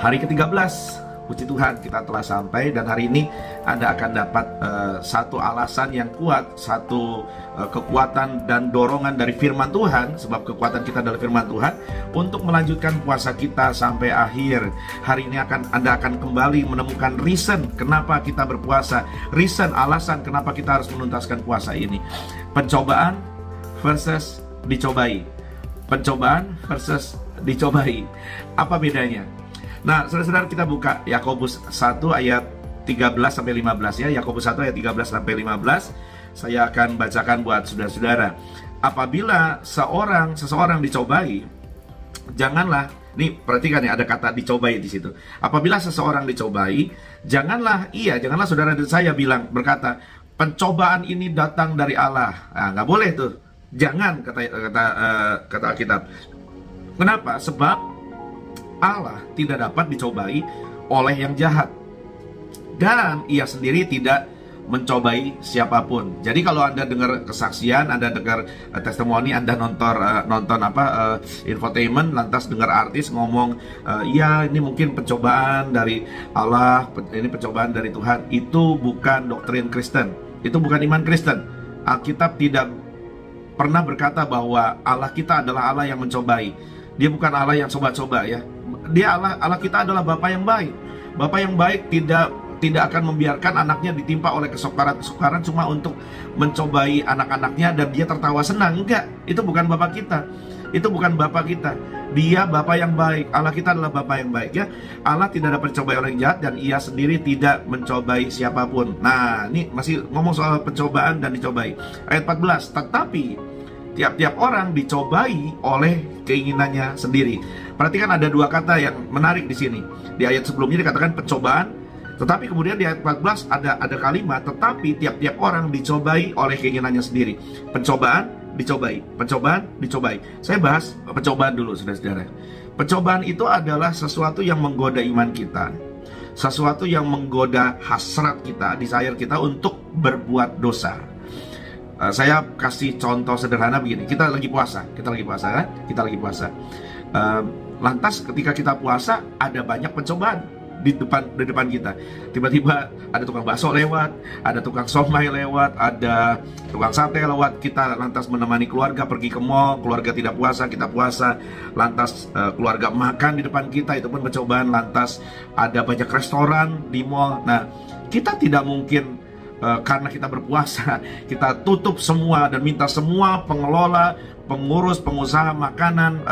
Hari ke-13, puji Tuhan kita telah sampai, dan hari ini Anda akan dapat satu alasan yang kuat, satu kekuatan dan dorongan dari firman Tuhan, sebab kekuatan kita adalah firman Tuhan, untuk melanjutkan puasa kita sampai akhir. Hari ini Anda akan kembali menemukan reason kenapa kita berpuasa, reason, alasan kenapa kita harus menuntaskan puasa ini. Pencobaan versus dicobai. Pencobaan versus dicobai. Apa bedanya? Nah, saudara-saudara, kita buka Yakobus 1 ayat 13-15 ya. Yakobus 1 ayat 13-15. Saya akan bacakan buat saudara-saudara. Apabila seseorang dicobai, janganlah, nih perhatikan ya, ada kata dicobai di situ. Apabila seseorang dicobai, janganlah saudara dan saya berkata, pencobaan ini datang dari Allah. Nah, nggak boleh tuh. Jangan, kata Alkitab. Kenapa? Sebab Allah tidak dapat dicobai oleh yang jahat, dan Ia sendiri tidak mencobai siapapun. Jadi kalau Anda dengar kesaksian, Anda dengar testimoni, Anda nonton infotainment, lantas dengar artis ngomong, ya ini mungkin pencobaan dari Allah, ini pencobaan dari Tuhan, itu bukan doktrin Kristen, itu bukan iman Kristen. Alkitab tidak pernah berkata bahwa Allah kita adalah Allah yang mencobai. Dia bukan Allah yang coba-coba ya. Dia Allah kita adalah Bapa yang baik. Bapa yang baik tidak akan membiarkan anaknya ditimpa oleh kesukaran cuma untuk mencobai anak-anaknya dan dia tertawa senang. Enggak, itu bukan Bapa kita. Itu bukan Bapa kita. Dia Bapa yang baik. Allah kita adalah Bapa yang baik ya. Allah tidak dapat dicobai oleh yang jahat, dan Ia sendiri tidak mencobai siapapun. Nah, ini masih ngomong soal pencobaan dan dicobai. Ayat 14, tetapi tiap-tiap orang dicobai oleh keinginannya sendiri. Perhatikan ada dua kata yang menarik di sini. Di ayat sebelumnya dikatakan pencobaan, tetapi kemudian di ayat 14 ada kalimat tetapi tiap-tiap orang dicobai oleh keinginannya sendiri. Pencobaan, dicobai. Pencobaan, dicobai. Saya bahas pencobaan dulu, saudara-saudara. Pencobaan itu adalah sesuatu yang menggoda iman kita, sesuatu yang menggoda hasrat kita, desire kita untuk berbuat dosa. Saya kasih contoh sederhana begini. Kita lagi puasa kan? Kita lagi puasa. Lantas ketika kita puasa, ada banyak pencobaan di depan kita. Tiba-tiba ada tukang bakso lewat, ada tukang somai lewat, ada tukang sate lewat. Kita lantas menemani keluarga pergi ke mall, keluarga tidak puasa, kita puasa. Lantas keluarga makan di depan kita, itu pun pencobaan. Lantas ada banyak restoran di mall. Nah, kita tidak mungkin karena kita berpuasa, kita tutup semua dan minta semua pengelola, pengurus, pengusaha makanan,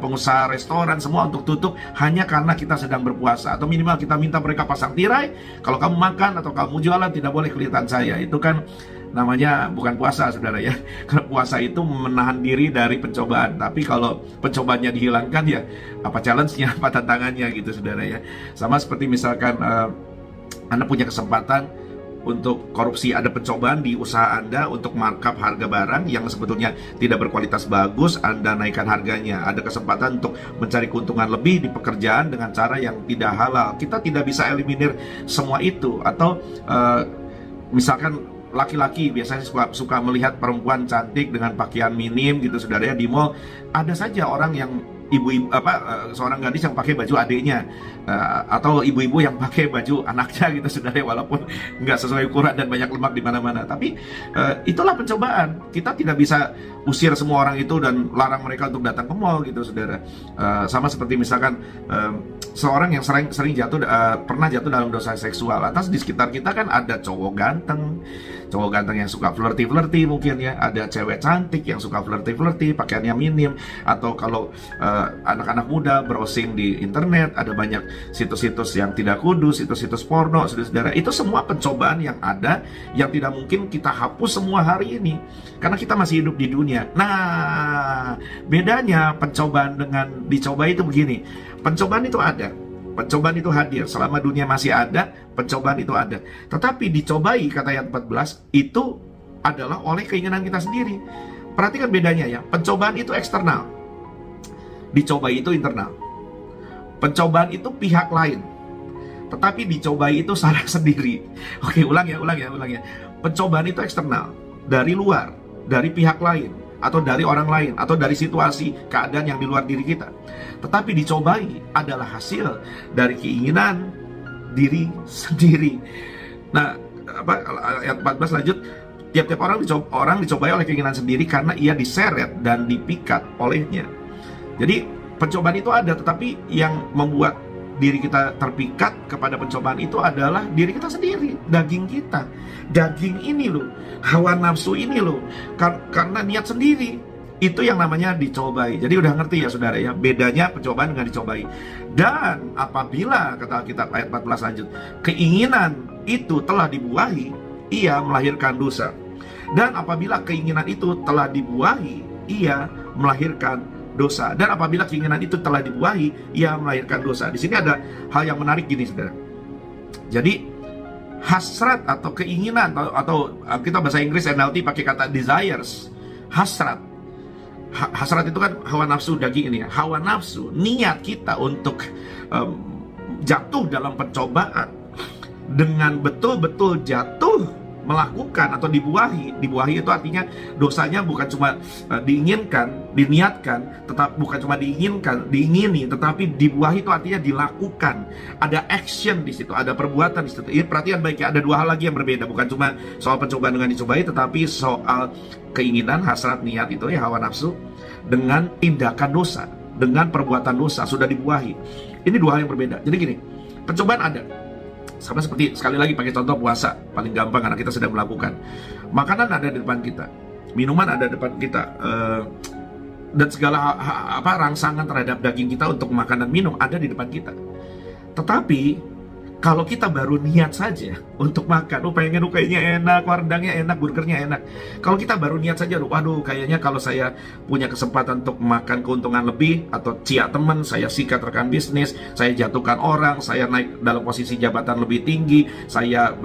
pengusaha restoran semua untuk tutup hanya karena kita sedang berpuasa. Atau minimal kita minta mereka pasang tirai, kalau kamu makan atau kamu jualan tidak boleh kelihatan saya. Itu kan namanya bukan puasa, saudara ya. Karena puasa itu menahan diri dari pencobaan. Tapi kalau pencobaannya dihilangkan, ya apa challenge-nya, apa tantangannya gitu, saudara ya. Sama seperti misalkan Anda punya kesempatan untuk korupsi, ada pencobaan di usaha Anda untuk markup harga barang yang sebetulnya tidak berkualitas bagus, Anda naikkan harganya. Ada kesempatan untuk mencari keuntungan lebih di pekerjaan dengan cara yang tidak halal. Kita tidak bisa eliminir semua itu. Atau misalkan laki-laki biasanya suka melihat perempuan cantik dengan pakaian minim gitu, saudara ya, di mall. Ada saja orang yang seorang gadis yang pakai baju adiknya, atau ibu-ibu yang pakai baju anaknya gitu, saudara, walaupun nggak sesuai ukuran dan banyak lemak di mana-mana. Tapi itulah pencobaan. Kita tidak bisa usir semua orang itu dan larang mereka untuk datang ke mall gitu, saudara. Sama seperti misalkan seorang yang sering pernah jatuh dalam dosa seksual. Atas di sekitar kita kan ada cowok ganteng yang suka flirty mungkin ya, ada cewek cantik yang suka flirty, pakaiannya minim. Atau kalau anak-anak muda browsing di internet, ada banyak situs-situs yang tidak kudus, situs-situs porno, saudara-saudara. Itu semua pencobaan yang ada, yang tidak mungkin kita hapus semua hari ini karena kita masih hidup di dunia. Nah, bedanya pencobaan dengan dicoba itu begini. Pencobaan itu ada, pencobaan itu hadir. Selama dunia masih ada, pencobaan itu ada. Tetapi dicobai, kata ayat 14, itu adalah oleh keinginan kita sendiri. Perhatikan bedanya ya. Pencobaan itu eksternal, dicobai itu internal. Pencobaan itu pihak lain, tetapi dicobai itu salah sendiri. Oke, ulang ya. Pencobaan itu eksternal, dari luar, dari pihak lain. atau dari orang lain, atau dari situasi keadaan yang di luar diri kita. Tetapi dicobai adalah hasil dari keinginan diri sendiri. Nah, ayat 14 lanjut, tiap-tiap orang dicobai oleh keinginan sendiri karena ia diseret dan dipikat olehnya. Jadi pencobaan itu ada, tetapi yang membuat diri kita terpikat kepada pencobaan itu adalah diri kita sendiri, daging kita. Daging ini loh, hawa nafsu ini loh, karena niat sendiri. Itu yang namanya dicobai. Jadi udah ngerti ya saudara ya, bedanya pencobaan dengan dicobai. Dan apabila, kata Alkitab ayat 14 lanjut, keinginan itu telah dibuahi, ia melahirkan dosa. Dan apabila keinginan itu telah dibuahi, ia melahirkan dosa. Dan apabila keinginan itu telah dibuahi, ia melahirkan dosa. Di sini ada hal yang menarik gini saudara. Jadi hasrat atau keinginan, atau kita bahasa Inggris NLT pakai kata desires, hasrat. Hasrat itu kan hawa nafsu daging ini ya. Hawa nafsu, niat kita untuk jatuh dalam pencobaan dengan betul-betul jatuh melakukan atau dibuahi. Dibuahi itu artinya dosanya bukan cuma diinginkan, diniatkan, bukan cuma diingini, tetapi dibuahi itu artinya dilakukan. Ada action di situ, ada perbuatan di situ. Ini perhatian baik ya, ada dua hal lagi yang berbeda, bukan cuma soal pencobaan dengan dicobai, tetapi soal keinginan, hasrat, niat itu ya, hawa nafsu, dengan tindakan dosa, dengan perbuatan dosa sudah dibuahi. Ini dua hal yang berbeda. Jadi gini, pencobaan ada. Sama seperti, sekali lagi pakai contoh puasa, paling gampang karena kita sedang melakukan. Makanan ada di depan kita, minuman ada di depan kita, dan segala rangsangan terhadap daging kita untuk makan dan minum ada di depan kita. Tetapi kalau kita baru niat saja untuk makan, pengen kayaknya enak, rendangnya enak, burgernya enak. Kalau kita baru niat saja, waduh kayaknya kalau saya punya kesempatan untuk makan keuntungan lebih, atau cia teman, saya sikat rekan bisnis, saya jatuhkan orang, saya naik dalam posisi jabatan lebih tinggi, saya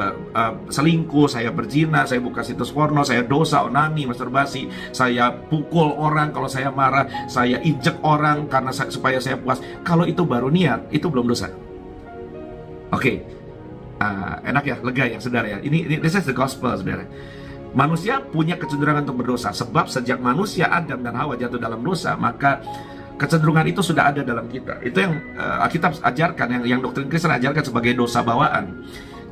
selingkuh, saya berzina, saya buka situs porno, saya dosa, onani, masturbasi, saya pukul orang kalau saya marah, saya injek orang karena supaya saya puas. Kalau itu baru niat, itu belum dosa. Oke, enak ya, lega ya saudara ya. Ini this is the gospel saudara. Manusia punya kecenderungan untuk berdosa, sebab sejak manusia Adam dan Hawa jatuh dalam dosa, maka kecenderungan itu sudah ada dalam kita. Itu yang Alkitab ajarkan, yang doktrin Kristen ajarkan sebagai dosa bawaan.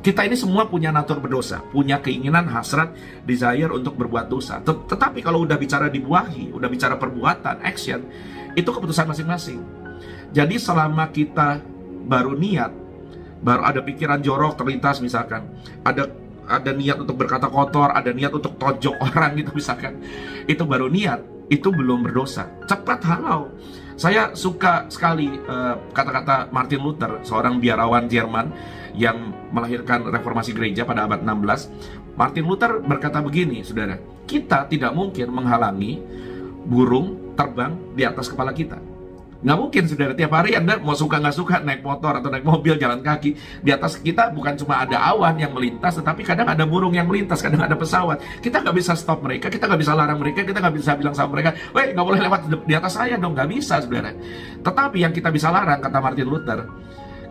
Kita ini semua punya natur berdosa, punya keinginan, hasrat, desire untuk berbuat dosa. Tetapi kalau udah bicara dibuahi, udah bicara perbuatan, action, itu keputusan masing-masing. Jadi selama kita baru niat, baru ada pikiran jorok terlintas misalkan, ada niat untuk berkata kotor, ada niat untuk tojok orang gitu misalkan, itu baru niat, itu belum berdosa. Cepat halau. Saya suka sekali kata-kata Martin Luther, seorang biarawan Jerman yang melahirkan reformasi gereja pada abad 16. Martin Luther berkata begini, saudara, kita tidak mungkin menghalangi burung terbang di atas kepala kita. Nggak mungkin saudara, tiap hari Anda mau suka nggak suka naik motor atau naik mobil, jalan kaki, di atas kita bukan cuma ada awan yang melintas, tetapi kadang ada burung yang melintas, kadang ada pesawat. Kita nggak bisa stop mereka, kita nggak bisa larang mereka, kita nggak bisa bilang sama mereka, weh nggak boleh lewat di atas saya dong, nggak bisa saudara. Tetapi yang kita bisa larang, kata Martin Luther,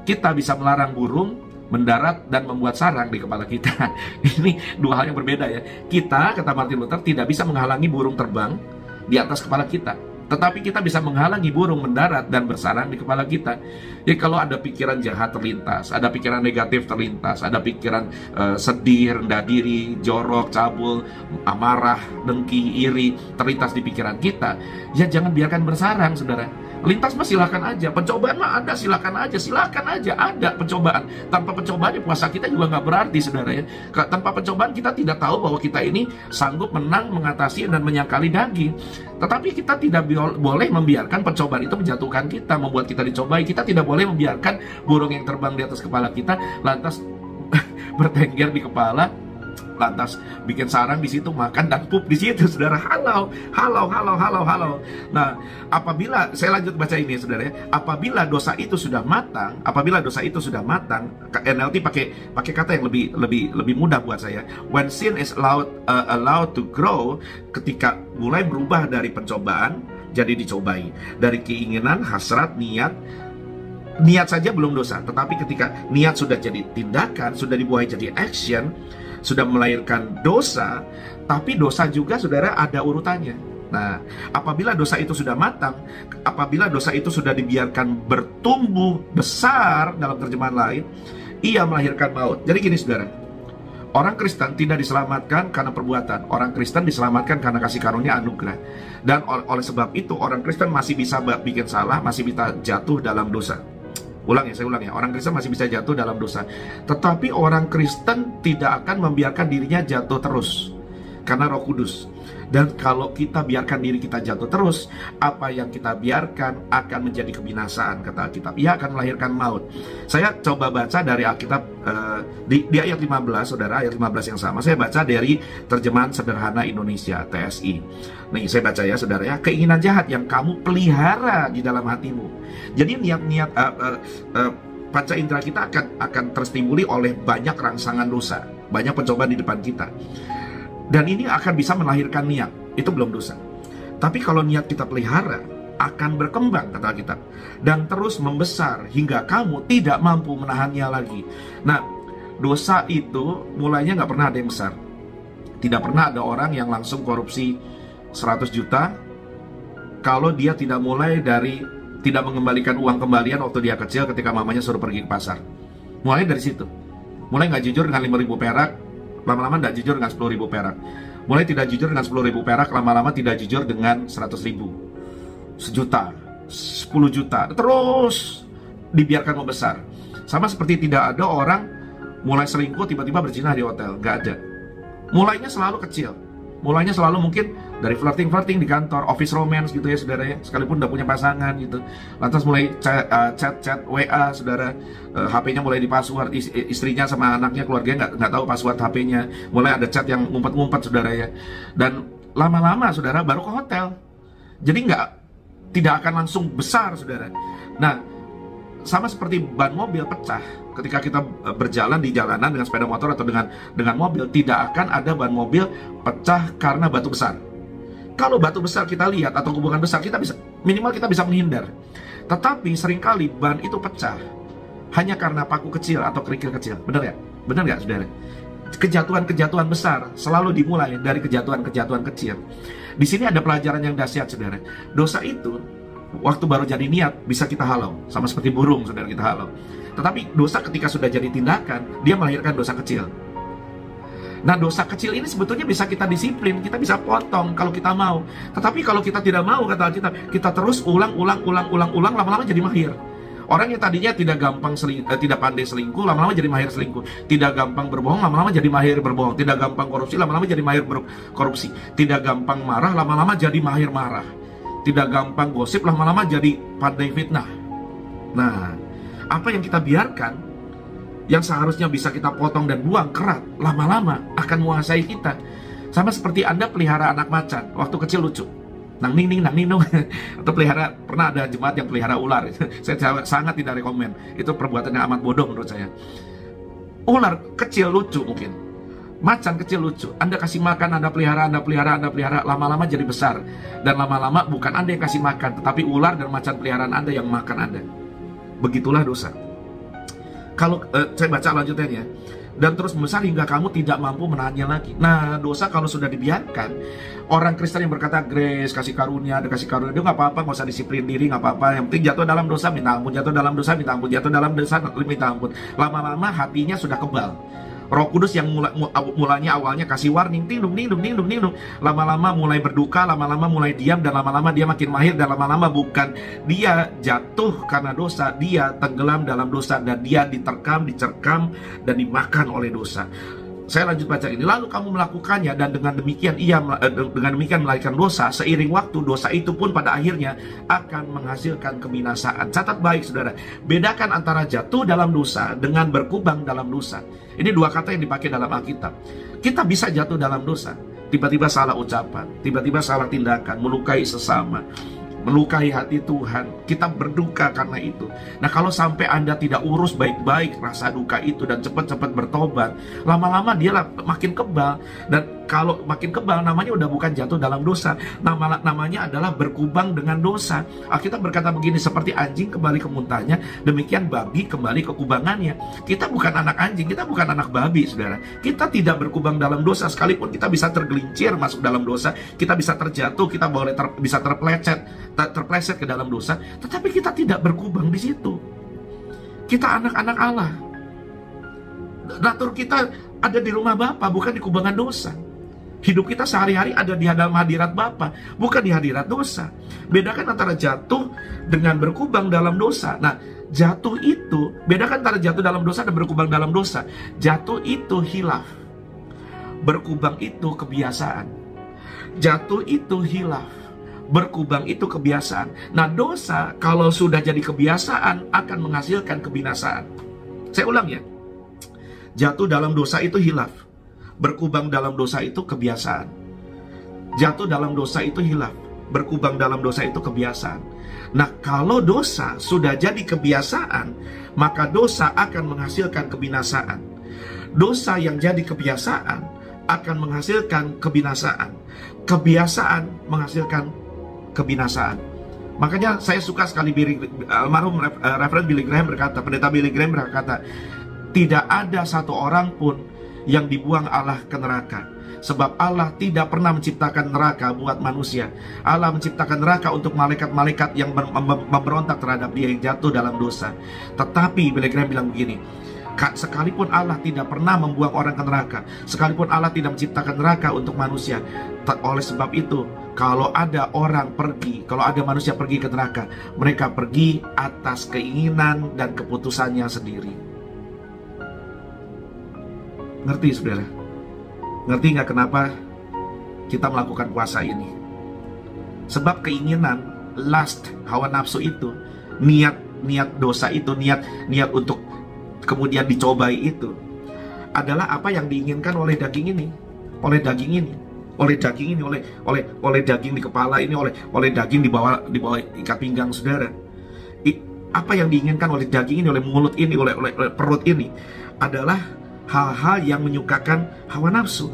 kita bisa melarang burung mendarat dan membuat sarang di kepala kita. Ini dua hal yang berbeda ya. Kita, kata Martin Luther, tidak bisa menghalangi burung terbang di atas kepala kita, tetapi kita bisa menghalangi burung mendarat dan bersarang di kepala kita. Jadi kalau ada pikiran jahat terlintas, ada pikiran negatif terlintas, ada pikiran sedih, rendah diri, jorok, cabul, amarah, dengki, iri terlintas di pikiran kita, ya jangan biarkan bersarang saudara. Lintas mah silakan aja, pencobaan mah ada, silakan aja ada pencobaan. Tanpa pencobaan puasa kita juga nggak berarti saudara ya. Tanpa pencobaan kita tidak tahu bahwa kita ini sanggup menang, mengatasi dan menyangkali daging. Tetapi kita tidak boleh membiarkan pencobaan itu menjatuhkan kita, membuat kita dicobai. Kita tidak boleh membiarkan burung yang terbang di atas kepala kita lantas bertengger di kepala, lantas bikin sarang di situ, makan dan pup di situ, saudara. Halau. Nah, apabila saya lanjut baca ini, saudara ya, apabila dosa itu sudah matang, NLT pakai kata yang lebih mudah buat saya. When sin is allowed to grow, ketika mulai berubah dari pencobaan jadi dicobai, dari keinginan, hasrat, niat saja belum dosa, tetapi ketika niat sudah jadi tindakan, sudah dibuahi jadi action, sudah melahirkan dosa. Tapi dosa juga saudara ada urutannya. Nah, apabila dosa itu sudah matang, apabila dosa itu sudah dibiarkan bertumbuh besar, dalam terjemahan lain, ia melahirkan maut. Jadi gini saudara, orang Kristen tidak diselamatkan karena perbuatan. Orang Kristen diselamatkan karena kasih karunia anugerah. Dan oleh sebab itu, orang Kristen masih bisa bikin salah, masih bisa jatuh dalam dosa. Saya ulang ya, orang Kristen masih bisa jatuh dalam dosa. Tetapi orang Kristen tidak akan membiarkan dirinya jatuh terus, karena Roh Kudus. Dan kalau kita biarkan diri kita jatuh terus, apa yang kita biarkan akan menjadi kebinasaan, kata Alkitab. Ia akan melahirkan maut. Saya coba baca dari Alkitab di ayat 15, saudara, ayat 15 yang sama. Saya baca dari terjemahan sederhana Indonesia, TSI. Nih, saya baca ya, saudara ya. Keinginan jahat yang kamu pelihara di dalam hatimu. Jadi niat-niat panca indera kita akan terstimbuli oleh banyak rangsangan dosa, banyak pencobaan di depan kita. Dan ini akan bisa melahirkan niat. Itu belum dosa. Tapi kalau niat kita pelihara, akan berkembang, kata Alkitab, dan terus membesar hingga kamu tidak mampu menahannya lagi. Nah, dosa itu mulainya nggak pernah ada yang besar. Tidak pernah ada orang yang langsung korupsi 100 juta kalau dia tidak mulai dari tidak mengembalikan uang kembalian waktu dia kecil ketika mamanya suruh pergi ke pasar. Mulai dari situ. Mulai nggak jujur dengan 5.000 perak, lama-lama tidak jujur dengan 10.000 perak. Mulai tidak jujur dengan 10.000 perak, lama-lama tidak jujur dengan 100.000, 1 juta, 10 juta. Terus dibiarkan membesar. Sama seperti tidak ada orang mulai selingkuh tiba-tiba berzina di hotel. Nggak ada. Mulainya selalu kecil. Mulainya selalu mungkin dari flirting di kantor, office romance gitu ya saudara ya, sekalipun udah punya pasangan gitu. Lantas mulai chat WA saudara, HP-nya mulai di-password, istrinya sama anaknya, keluarganya nggak tahu password HP-nya. Mulai ada chat yang ngumpet-ngumpet saudara ya. Dan lama-lama saudara baru ke hotel. Jadi tidak akan langsung besar saudara. Nah, sama seperti ban mobil pecah. Ketika kita berjalan di jalanan dengan sepeda motor atau dengan mobil, tidak akan ada ban mobil pecah karena batu besar. Kalau batu besar kita lihat atau hubungan besar, kita bisa minimal kita bisa menghindar. Tetapi seringkali ban itu pecah hanya karena paku kecil atau kerikil kecil. Benar ya? Benar nggak saudara? Kejatuhan-kejatuhan besar selalu dimulai dari kejatuhan-kejatuhan kecil. Di sini ada pelajaran yang dahsyat saudara. Dosa itu waktu baru jadi niat bisa kita halau, sama seperti burung saudara kita halau. Tetapi dosa ketika sudah jadi tindakan, dia melahirkan dosa kecil. Nah, dosa kecil ini sebetulnya bisa kita disiplin, kita bisa potong kalau kita mau. Tetapi kalau kita tidak mau, kata Alkitab, kita terus ulang, lama-lama jadi mahir. Orang yang tadinya tidak pandai selingkuh, lama-lama jadi mahir selingkuh. Tidak gampang berbohong, lama-lama jadi mahir berbohong. Tidak gampang korupsi, lama-lama jadi mahir korupsi. Tidak gampang marah, lama-lama jadi mahir marah. Tidak gampang gosip, lama-lama jadi pandai fitnah. Nah, apa yang kita biarkan, yang seharusnya bisa kita potong dan buang kerat, lama-lama akan menguasai kita. Sama seperti Anda pelihara anak macan, waktu kecil lucu, nang ning atau pernah ada jemaat yang pelihara ular. Saya sangat tidak rekomen, itu perbuatan yang amat bodoh menurut saya. Ular kecil lucu mungkin, macan kecil lucu, Anda kasih makan, Anda pelihara, lama-lama jadi besar. Dan lama-lama bukan Anda yang kasih makan, tetapi ular dan macan peliharaan Anda yang makan Anda. Begitulah dosa. Kalau saya baca lanjutannya, dan terus membesar hingga kamu tidak mampu menahannya lagi. Nah, dosa kalau sudah dibiarkan, orang Kristen yang berkata grace, kasih karunia, dia nggak apa-apa, nggak usah disiplin diri, nggak apa-apa. Yang penting jatuh dalam dosa, minta ampun, jatuh dalam dosa, minta ampun, jatuh dalam dosa, minta ampun. Lama-lama hatinya sudah kebal. Roh Kudus yang mulanya awalnya kasih warning, nindung, lama-lama mulai berduka, lama-lama mulai diam, dan lama-lama dia makin mahir, dan lama-lama bukan dia jatuh karena dosa, dia tenggelam dalam dosa, dan dia dicerkam, dan dimakan oleh dosa. Saya lanjut baca ini. Lalu kamu melakukannya, dan dengan demikian melahirkan dosa. Seiring waktu, dosa itu pun pada akhirnya akan menghasilkan kebinasaan. Catat baik saudara, bedakan antara jatuh dalam dosa dengan berkubang dalam dosa. Ini dua kata yang dipakai dalam Alkitab. Kita bisa jatuh dalam dosa, tiba-tiba salah ucapan, tiba-tiba salah tindakan, melukai sesama, melukai hati Tuhan. Kita berduka karena itu. Nah, kalau sampai Anda tidak urus baik-baik rasa duka itu dan cepat-cepat bertobat, lama-lama dia makin kebal. Dan kalau makin kebal, namanya udah bukan jatuh dalam dosa. Namanya adalah berkubang dengan dosa. Alkitab berkata begini, seperti anjing kembali ke muntahnya, demikian babi kembali ke kubangannya. Kita bukan anak anjing, kita bukan anak babi, saudara. Kita tidak berkubang dalam dosa, sekalipun kita bisa tergelincir masuk dalam dosa, kita bisa terjatuh, kita bisa terpleset ke dalam dosa, tetapi kita tidak berkubang di situ. Kita anak-anak Allah. Natur kita ada di rumah Bapa, bukan di kubangan dosa. Hidup kita sehari-hari ada di dalam hadirat Bapa, bukan di hadirat dosa. Bedakan antara jatuh dengan berkubang dalam dosa. Nah, jatuh itu, bedakan antara jatuh dalam dosa dan berkubang dalam dosa. Jatuh itu hilaf, berkubang itu kebiasaan. Jatuh itu hilaf, berkubang itu kebiasaan. Nah, dosa kalau sudah jadi kebiasaan akan menghasilkan kebinasaan. Saya ulang ya. Jatuh dalam dosa itu hilaf, berkubang dalam dosa itu kebiasaan. Jatuh dalam dosa itu hilaf, berkubang dalam dosa itu kebiasaan. Nah, kalau dosa sudah jadi kebiasaan, maka dosa akan menghasilkan kebinasaan. Dosa yang jadi kebiasaan akan menghasilkan kebinasaan. Kebiasaan menghasilkan kebinasaan. Makanya saya suka sekali almarhum Reverend Billy Graham berkata, pendeta Billy Graham berkata, tidak ada satu orang pun yang dibuang Allah ke neraka. Sebab Allah tidak pernah menciptakan neraka buat manusia. Allah menciptakan neraka untuk malaikat-malaikat yang memberontak terhadap dia yang jatuh dalam dosa. Tetapi Billy Graham bilang begini, sekalipun Allah tidak pernah membuang orang ke neraka, sekalipun Allah tidak menciptakan neraka untuk manusia, oleh sebab itu, kalau ada orang pergi, kalau ada manusia pergi ke neraka, mereka pergi atas keinginan dan keputusannya sendiri. Ngerti, saudara? Ngerti nggak kenapa kita melakukan puasa ini? Sebab keinginan, lust, hawa nafsu itu, niat dosa itu, niat untuk kemudian dicobai itu adalah apa yang diinginkan oleh daging ini, oleh daging ini, oleh daging ini, oleh daging di kepala ini, oleh daging di bawah ikat pinggang saudara. Apa yang diinginkan oleh daging ini, oleh mulut ini, oleh perut ini adalah hal-hal yang menyukakan hawa nafsu.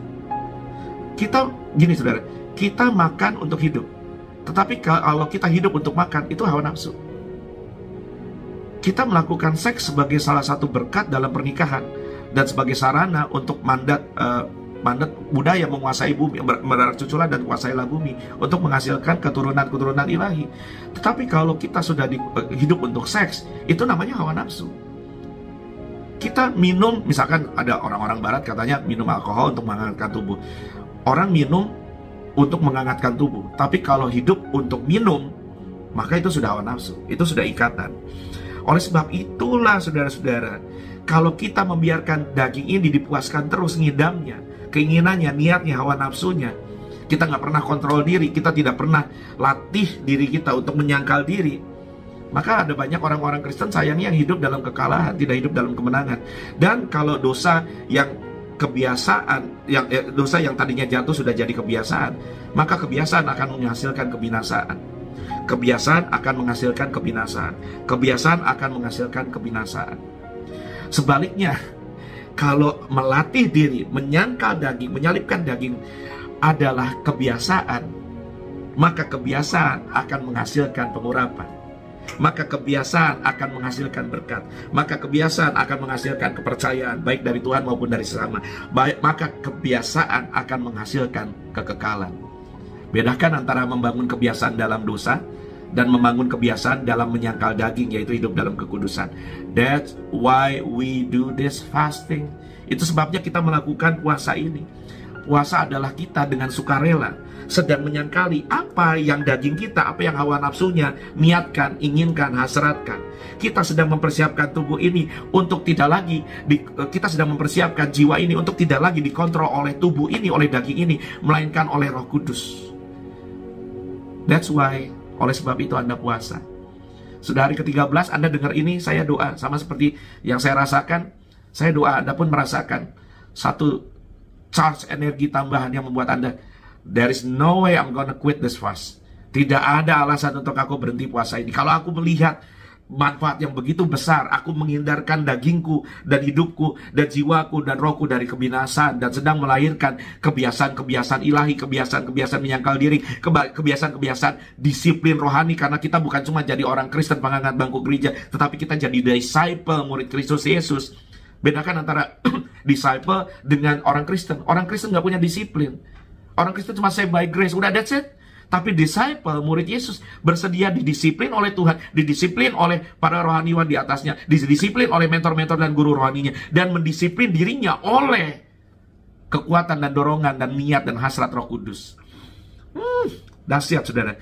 Kita gini saudara, kita makan untuk hidup, tetapi kalau kita hidup untuk makan, itu hawa nafsu. Kita melakukan seks sebagai salah satu berkat dalam pernikahan dan sebagai sarana untuk mandat budaya menguasai bumi, berdarah cuculan dan kuasailah bumi untuk menghasilkan keturunan ilahi. Tetapi kalau kita sudah hidup untuk seks, itu namanya hawa nafsu. Kita minum, misalkan ada orang-orang barat katanya minum alkohol untuk menghangatkan tubuh. Orang minum untuk menghangatkan tubuh, tapi kalau hidup untuk minum, maka itu sudah hawa nafsu, itu sudah ikatan. Oleh sebab itulah saudara-saudara, kalau kita membiarkan daging ini dipuaskan terus ngidamnya, keinginannya, niatnya, hawa nafsunya, kita nggak pernah kontrol diri, kita tidak pernah latih diri kita untuk menyangkal diri, maka ada banyak orang-orang Kristen sayangnya yang hidup dalam kekalahan, tidak hidup dalam kemenangan. Dan kalau dosa yang kebiasaan, dosa yang tadinya jatuh sudah jadi kebiasaan, maka kebiasaan akan menghasilkan kebinasaan. Kebiasaan akan menghasilkan kebinasaan. Kebiasaan akan menghasilkan kebinasaan. Sebaliknya, kalau melatih diri, menyangkal daging, menyalipkan daging adalah kebiasaan, maka kebiasaan akan menghasilkan pengurapan. Maka kebiasaan akan menghasilkan berkat. Maka kebiasaan akan menghasilkan kepercayaan, baik dari Tuhan maupun dari sesama. Maka kebiasaan akan menghasilkan kekekalan. Bedakan antara membangun kebiasaan dalam dosa dan membangun kebiasaan dalam menyangkal daging, yaitu hidup dalam kekudusan. That's why we do this fasting. Itu sebabnya kita melakukan puasa ini. Puasa adalah kita dengan sukarela sedang menyangkali apa yang daging kita, apa yang hawa nafsunya niatkan, inginkan, hasratkan. Kita sedang mempersiapkan tubuh ini untuk tidak lagi kita sedang mempersiapkan jiwa ini untuk tidak lagi dikontrol oleh tubuh ini, oleh daging ini, melainkan oleh Roh Kudus. That's why, oleh sebab itu Anda puasa. Sudah hari ke-13 Anda dengar ini, saya doa sama seperti yang saya rasakan. Saya doa Anda pun merasakan satu charge energi tambahan yang membuat Anda, there is no way I'm gonna quit this fast. Tidak ada alasan untuk aku berhenti puasa ini. Kalau aku melihat manfaat yang begitu besar. Aku menghindarkan dagingku dan hidupku dan jiwaku dan rohku dari kebinasaan, dan sedang melahirkan kebiasaan-kebiasaan ilahi, kebiasaan-kebiasaan menyangkal diri, kebiasaan-kebiasaan disiplin rohani. Karena kita bukan cuma jadi orang Kristen pengangkat bangku gereja, tetapi kita jadi disciple, murid Kristus Yesus. Bedakan antara disciple dengan orang Kristen. Orang Kristen nggak punya disiplin. Orang Kristen cuma say by grace, udah, that's it. Tapi disciple, murid Yesus, bersedia didisiplin oleh Tuhan, didisiplin oleh para rohaniwan di atasnya, didisiplin oleh mentor-mentor dan guru rohaninya, dan mendisiplin dirinya oleh kekuatan dan dorongan dan niat dan hasrat Roh Kudus. Dahsyat, saudara.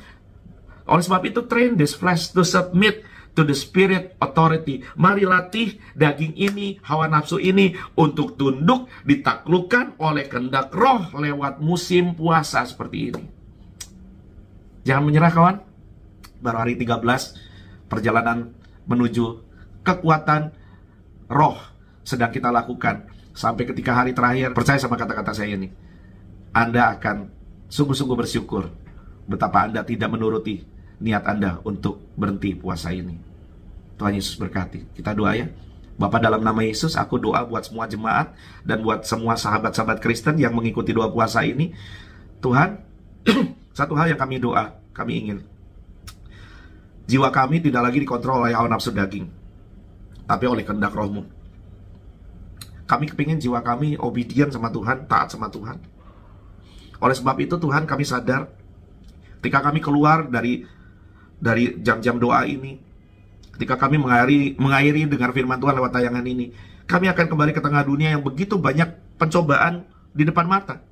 Oleh sebab itu, train this flesh to submit to the spirit authority. Mari latih daging ini, hawa nafsu ini, untuk tunduk, ditaklukkan oleh kehendak roh lewat musim puasa seperti ini. Jangan menyerah, kawan. Baru hari 13, perjalanan menuju kekuatan roh sedang kita lakukan. Sampai ketika hari terakhir, percaya sama kata-kata saya ini, Anda akan sungguh-sungguh bersyukur betapa Anda tidak menuruti niat Anda untuk berhenti puasa ini. Tuhan Yesus berkati. Kita doa ya. Bapa, dalam nama Yesus, aku doa buat semua jemaat dan buat semua sahabat-sahabat Kristen yang mengikuti doa puasa ini. Tuhan, satu hal yang kami ingin, jiwa kami tidak lagi dikontrol oleh hawa nafsu daging, tapi oleh kehendak Roh-Mu. Kami kepingin jiwa kami obedient sama Tuhan, taat sama Tuhan. Oleh sebab itu Tuhan, kami sadar ketika kami keluar dari jam-jam doa ini, ketika kami mengakhiri dengar firman Tuhan lewat tayangan ini, kami akan kembali ke tengah dunia yang begitu banyak pencobaan di depan mata.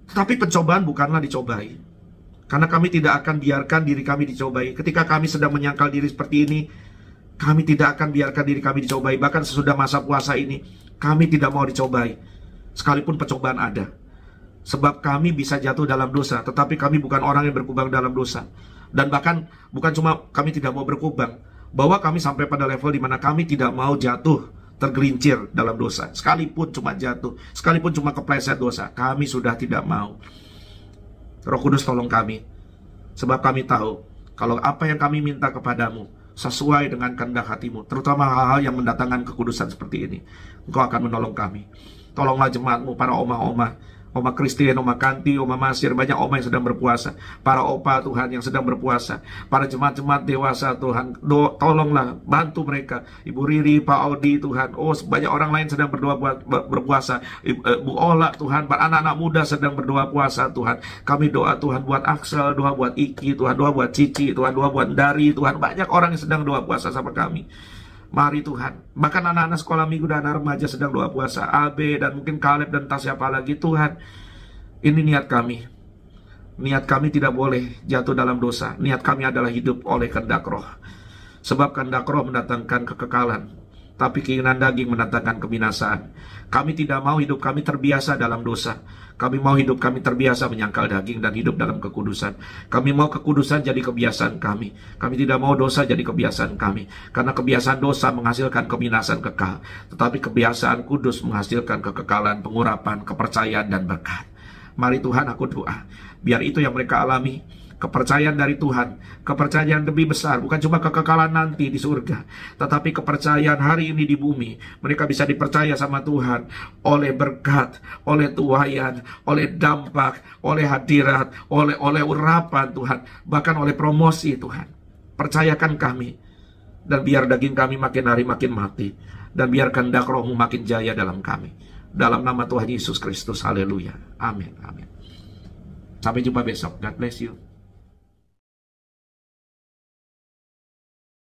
Tapi pencobaan bukanlah dicobai, karena kami tidak akan biarkan diri kami dicobai. Ketika kami sedang menyangkal diri seperti ini, kami tidak akan biarkan diri kami dicobai. Bahkan sesudah masa puasa ini, kami tidak mau dicobai, sekalipun pencobaan ada. Sebab kami bisa jatuh dalam dosa, tetapi kami bukan orang yang berkubang dalam dosa. Dan bahkan bukan cuma kami tidak mau berkubang, bahwa kami sampai pada level di mana kami tidak mau jatuh, tergelincir dalam dosa. Sekalipun cuma jatuh, sekalipun cuma kepleset dosa, kami sudah tidak mau. Roh Kudus, tolong kami, sebab kami tahu kalau apa yang kami minta kepadamu sesuai dengan kehendak hatimu, terutama hal-hal yang mendatangkan kekudusan seperti ini, Engkau akan menolong kami. Tolonglah jemaatmu, para omah-omah, Oma Christine, Oma Kanti, Oma Masir, banyak oma yang sedang berpuasa, para opa Tuhan yang sedang berpuasa, para jemaat-jemaat dewasa Tuhan, tolonglah, bantu mereka. Ibu Riri, Pak Audi Tuhan, banyak orang lain sedang berpuasa, Bu Ola Tuhan, para anak-anak muda sedang berdoa puasa Tuhan. Kami doa Tuhan buat Axel, doa buat Iki Tuhan, doa buat Cici Tuhan, doa buat Dari Tuhan, banyak orang yang sedang doa puasa sama kami. Mari Tuhan, bahkan anak-anak sekolah minggu dan anak remaja sedang doa puasa, Abe dan mungkin Kaleb dan tak siapa lagi. Tuhan, ini niat kami. Niat kami tidak boleh jatuh dalam dosa. Niat kami adalah hidup oleh kehendak Roh. Sebab kehendak Roh mendatangkan kekekalan, tapi keinginan daging mendatangkan kebinasaan. Kami tidak mau hidup kami terbiasa dalam dosa. Kami mau hidup kami terbiasa menyangkal daging dan hidup dalam kekudusan. Kami mau kekudusan jadi kebiasaan kami. Kami tidak mau dosa jadi kebiasaan kami. Karena kebiasaan dosa menghasilkan kebinasaan kekal. Tetapi kebiasaan kudus menghasilkan kekekalan, pengurapan, kepercayaan, dan berkat. Mari Tuhan, aku doa, biar itu yang mereka alami. Kepercayaan dari Tuhan, kepercayaan lebih besar, bukan cuma kekekalan nanti di surga, tetapi kepercayaan hari ini di bumi. Mereka bisa dipercaya sama Tuhan oleh berkat, oleh tuaian, oleh dampak, oleh hadirat, oleh urapan Tuhan, bahkan oleh promosi Tuhan. Percayakan kami, dan biar daging kami makin hari makin mati, dan biar kehendak Roh-Mu makin jaya dalam kami. Dalam nama Tuhan Yesus Kristus, haleluya, amin, amin. Sampai jumpa besok, God bless you.